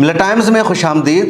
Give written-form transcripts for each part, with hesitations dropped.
मिला टाइम्स में खुश आमदीद।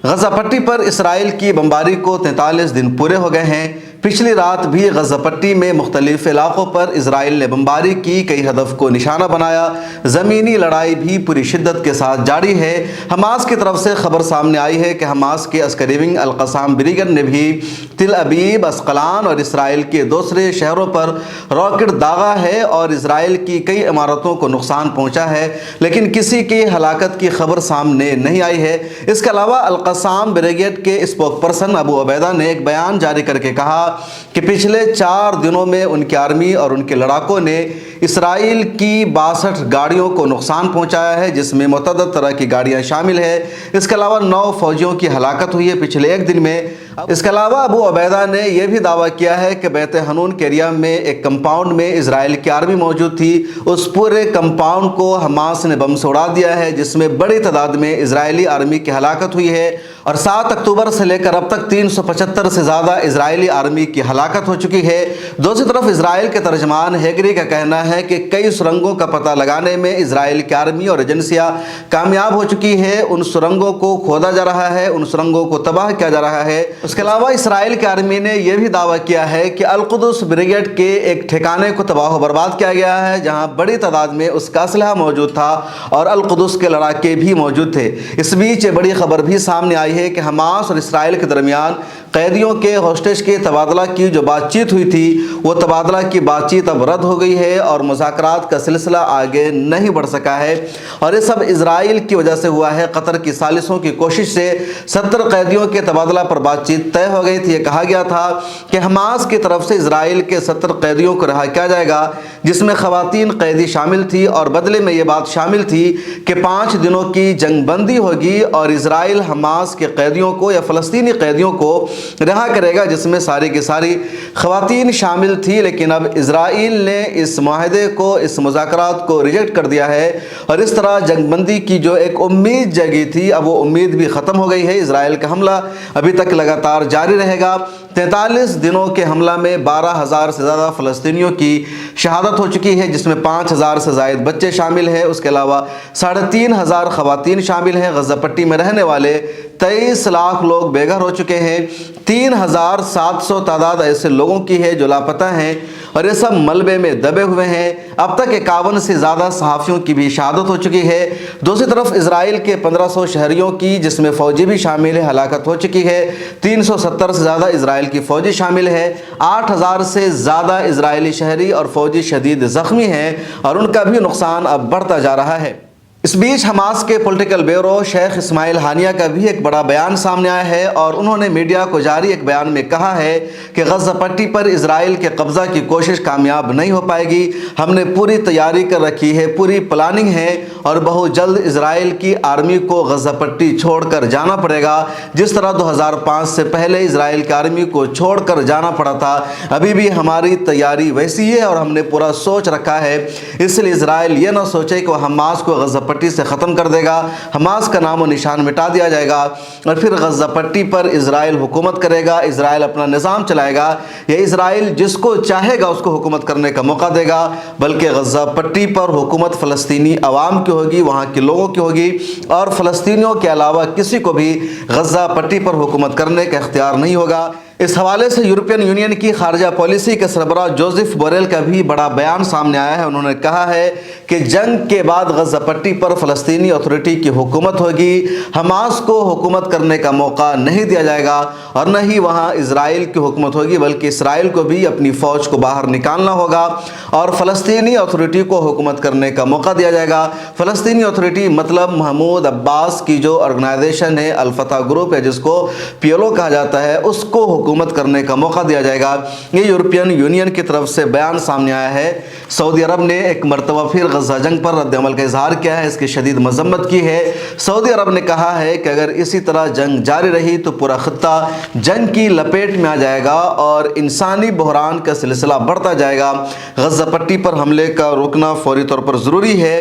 गजा पट्टी पर इसराइल की बमबारी को 43 दिन पूरे हो गए हैं। पिछली रात भी गजा पट्टी में मुख्तलिफ इलाकों पर इसराइल ने बमबारी की, कई हदफ को निशाना बनाया। ज़मीनी लड़ाई भी पूरी शिद्दत के साथ जारी है। हमास की तरफ से खबर सामने आई है कि हमास के अस्करी विंग अल-क़स्साम ब्रिगेड ने भी तिल अबीब, अस्क़लान और इसराइल के दूसरे शहरों पर रॉकेट दागा है और इसराइल की कई इमारतों को नुकसान पहुँचा है, लेकिन किसी की हलाकत की खबर सामने नहीं आई है। इसके अलावा अल-क़स्साम ब्रिगेड के स्पोक पर्सन अबू उबैदा ने एक बयान जारी करके कहा कि पिछले 4 दिनों में उनकी आर्मी और उनके लड़ाकों ने इसराइल की 62 गाड़ियों को नुकसान पहुंचाया है, जिसमें मुतअद्दिद तरह की गाड़ियां शामिल है। इसके अलावा 9 फौजियों की हलाकत हुई है पिछले एक दिन में। इसके अलावा अबू उबैदा ने यह भी दावा किया है कि बैत हनून के एरिया में एक कंपाउंड में इसराइल की आर्मी मौजूद थी। उस पूरे कंपाउंड को हमास ने बम से उड़ा दिया है, जिसमें बड़ी तादाद में इजरायली आर्मी की हलाकत हुई है और 7 अक्टूबर से लेकर अब तक 375 से ज़्यादा इजरायली आर्मी की हलाकत हो चुकी है। दूसरी तरफ इसराइल के तर्जमान हेगरी का कहना है कि कई सुरंगों का पता लगाने में इसराइल की आर्मी और एजेंसियां कामयाब हो चुकी है। उन सुरंगों को खोदा जा रहा है, उन सुरंगों को तबाह किया जा रहा है। उसके अलावा इसराइल की आर्मी ने यह भी दावा किया है कि अल-कुदस ब्रिगेड के एक ठिकाने को तबाह बर्बाद किया गया है, जहां बड़ी तादाद में उसका असलहा मौजूद था और अल-कुदस के लड़ाके भी मौजूद थे। इस बीच बड़ी खबर भी सामने आई है कि हमास और इसराइल के दरमियान कैदियों के होस्टेज के तबादला की जो बातचीत हुई थी, वो तबादला की बातचीत अब रद्द हो गई है और मुज़ाकरात का सिलसिला आगे नहीं बढ़ सका है। और ये सब इसराइल की वजह से हुआ है। कतर की सालिशों की कोशिश से 70 कैदियों के तबादला पर बातचीत तय हो गई थी। ये कहा गया था कि हमास की तरफ से इसराइल के 70 कैदियों को रिहा किया जाएगा, जिसमें ख़वातीन कैदी शामिल थी और बदले में ये बात शामिल थी कि 5 दिनों की जंगबंदी होगी और इसराइल हमास के कैदियों को या फ़लस्तीनी कैदियों को रिहा करेगा, जिसमें सारी की सारी ख़वातीन शामिल थी। लेकिन अब इसराइल ने इस माहदे को, इस मुज़ाकरात को रिजेक्ट कर दिया है और इस तरह जंगबंदी की जो एक उम्मीद जगी थी, अब वो उम्मीद भी ख़त्म हो गई है। इसराइल का हमला अभी तक लगातार जारी रहेगा। 43 दिनों के हमला में 12,000 से ज़्यादा फ़लस्तीनियों की शहादत हो चुकी है, जिसमें 5,000 से ज़ायद बच्चे शामिल हैं। उसके अलावा 3,500 ख़वातीन शामिल हैं। गजा पट्टी में रहने वाले 23 लाख लोग बेघर हो चुके हैं। 3,700 तादाद ऐसे लोगों की है जो लापता हैं और ये सब मलबे में दबे हुए हैं। अब तक 51 से ज़्यादा सहाफ़ियों की भी शहादत हो चुकी है। दूसरी तरफ इसराइल के 1500 शहरियों की, जिसमें फ़ौजी भी शामिल है, हलाकत हो चुकी है। 370 से ज़्यादा इसराइल की फ़ौजी शामिल है। 8,000 से ज़्यादा इसराइली शहरी और फ़ौजी शदीद ज़ख्मी हैं और उनका भी नुकसान अब बढ़ता जा रहा है। इस बीच हमास के पॉलिटिकल ब्यूरो शेख इस्माइल हानिया का भी एक बड़ा बयान सामने आया है और उन्होंने मीडिया को जारी एक बयान में कहा है कि गजा पट्टी पर इसराइल के कब्ज़ा की कोशिश कामयाब नहीं हो पाएगी। हमने पूरी तैयारी कर रखी है, पूरी प्लानिंग है और बहुत जल्द इसराइल की आर्मी को गजा पट्टी छोड़कर जाना पड़ेगा। जिस तरह 2005 से पहले इसराइल की आर्मी को छोड़कर जाना पड़ा था, अभी भी हमारी तैयारी वैसी है और हमने पूरा सोच रखा है। इसलिए इसराइल ये ना सोचे कि वह हमास को गजा पट्टी से ख़त्म कर देगा, हमास का नामो निशान मिटा दिया जाएगा और फिर गजा पट्टी पर इसराइल हुकूमत करेगा, इसराइल अपना निज़ाम चलाएगा। या इसराइल जिसको चाहेगा उसको हुकूमत करने का मौका देगा, बल्कि गजा पट्टी पर हुकूमत फ़लस्तीनी अवाम की होगी, वहाँ के लोगों की होगी और फ़लस्तीनियों के अलावा किसी को भी गजा पट्टी पर हुकूमत करने का इख्तियार नहीं होगा। इस हवाले से यूरोपियन यूनियन की खारजा पॉलिसी के सरबराह जोसेफ बोरेल का भी बड़ा बयान सामने आया है। उन्होंने कहा है कि जंग के बाद गजा पट्टी पर फ़लस्तीनी अथॉरिटी की हुकूमत होगी, हमास को हुकूमत करने का मौका नहीं दिया जाएगा और न ही वहाँ इसराइल की हुकूमत होगी, बल्कि इसराइल को भी अपनी फ़ौज को बाहर निकालना होगा और फ़लस्तीनी अथॉरिटी को हुकूमत करने का मौका दिया जाएगा। फ़लस्तीनी अथॉरिटी मतलब महमूद अब्बास की जो ऑर्गेनाइजेशन है, अल-फतह ग्रुप है, जिसको PLO कहा जाता है, उसको हुकूमत करने का मौका दिया जाएगा। ये यूरोपियन यूनियन की तरफ से बयान सामने आया है। सऊदी अरब ने एक मरतबा फिर गजा जंग पर रद्द-ए-अमल का इजहार किया है, इसकी शदीद मजम्मत की है। सऊदी अरब ने कहा है कि अगर इसी तरह जंग जारी रही तो पूरा खत्ता जंग की लपेट में आ जाएगा और इंसानी बहरान का सिलसिला बढ़ता जाएगा। गजा पट्टी पर हमले का रोकना फौरी तौर पर ज़रूरी है,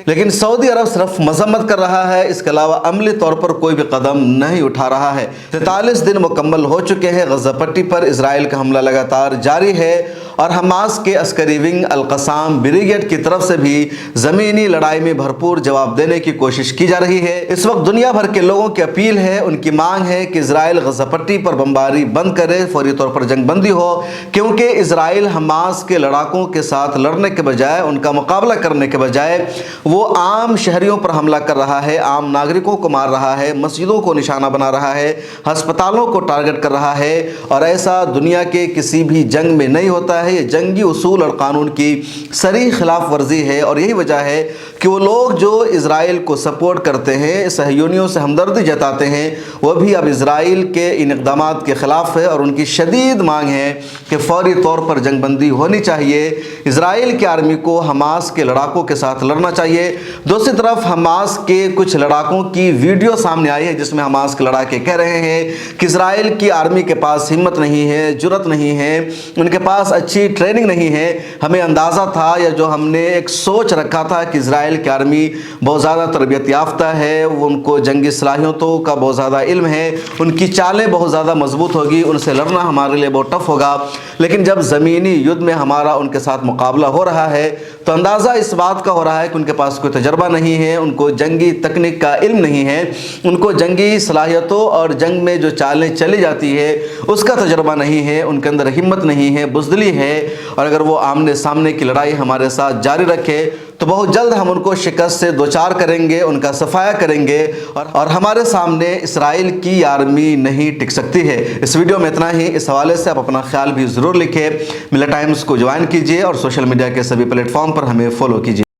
लेकिन सऊदी अरब सिर्फ मजम्मत कर रहा है, इसके अलावा अमली तौर पर कोई भी कदम नहीं उठा रहा है। 43 दिन मुकम्मल हो चुके हैं غزہ پٹی پر اسرائیل کا حملہ لگاتار جاری ہے اور حماس کے عسکری ونگ القسام بریگیڈ کی طرف سے بھی زمینی لڑائی میں بھرپور جواب دینے کی کوشش کی جا رہی ہے۔ اس وقت دنیا بھر کے لوگوں کی اپیل ہے، ان کی مانگ ہے کہ اسرائیل غزہ پٹی پر بمباری بند کرے، فوری طور پر جنگ بندی ہو، کیونکہ اسرائیل حماس کے لڑاکوں کے ساتھ لڑنے کے بجائے، ان کا مقابلہ کرنے کے بجائے وہ عام شہریوں پر حملہ کر رہا ہے، عام ناگرکوں کو مار رہا ہے، مسجدوں کو نشانہ بنا رہا ہے، ہسپتالوں کو ٹارگٹ کر رہا ہے، اور ایسا دنیا کے کسی بھی جنگ میں نہیں ہوتا ہے۔ یہ جنگی اصول اور قانون کی صریح خلاف ورزی ہے، اور یہی وجہ ہے کہ وہ لوگ جو اسرائیل کو سپورٹ کرتے ہیں، صہیونیوں سے ہمدردی جتاتے ہیں، وہ بھی اب اسرائیل کے ان اقدامات کے خلاف ہے، اور ان کی شدید مانگ ہے کہ فوری طور پر جنگ بندی ہونی چاہیے۔ اسرائیل کی آرمی کو حماس کے لڑاکوں کے ساتھ لڑنا چاہیے۔ دوسری طرف حماس کے کچھ لڑاکوں کی ویڈیو سامنے آئی ہے جس میں حماس کے لڑاکے کہہ رہے ہیں کہ اسرائیل کی آرمی کے پاس ہمت نہیں ہے، جرأت نہیں ہے، ان کے پاس اچھی ٹریننگ نہیں ہے۔ ہمیں اندازہ تھا یا جو ہم نے ایک سوچ رکھا تھا کہ اسرائیل کی آرمی بہت زیادہ تربیت یافتہ ہے، ان کو جنگی صلاحیتوں کا بہت زیادہ علم ہے، ان کی چالیں بہت زیادہ مضبوط ہوگی، ان سے لڑنا ہمارے لیے بہت ٹف ہوگا، لیکن جب زمینی یدھ میں ہمارا ان کے ساتھ مقابلہ ہو رہا ہے تو اندازہ اس بات کا ہو رہا ہے کہ ان کے پاس کوئی تجربہ نہیں ہے، ان کو جنگی تکنیک کا علم نہیں ہے، ان کو جنگی صلاحیتوں اور جنگ میں جو چالیں چلی جاتی ہے اس کا تجربہ نہیں ہے، ان کے اندر ہمت نہیں ہے، بزدلی ہے، اور اگر وہ آمنے سامنے کی لڑائی ہمارے ساتھ جاری رکھے تو بہت جلد ہم ان کو شکست سے دوچار کریں گے، ان کا صفایا کریں گے، اور ہمارے سامنے اسرائیل کی آرمی نہیں ٹک سکتی ہے۔ اس ویڈیو میں اتنا ہی۔ اس حوالے سے آپ اپنا خیال بھی ضرور لکھیں۔ ملت ٹائمز کو جوائن کیجئے اور سوشل میڈیا کے سبھی پلیٹ فارم پر ہمیں فالو کیجئے۔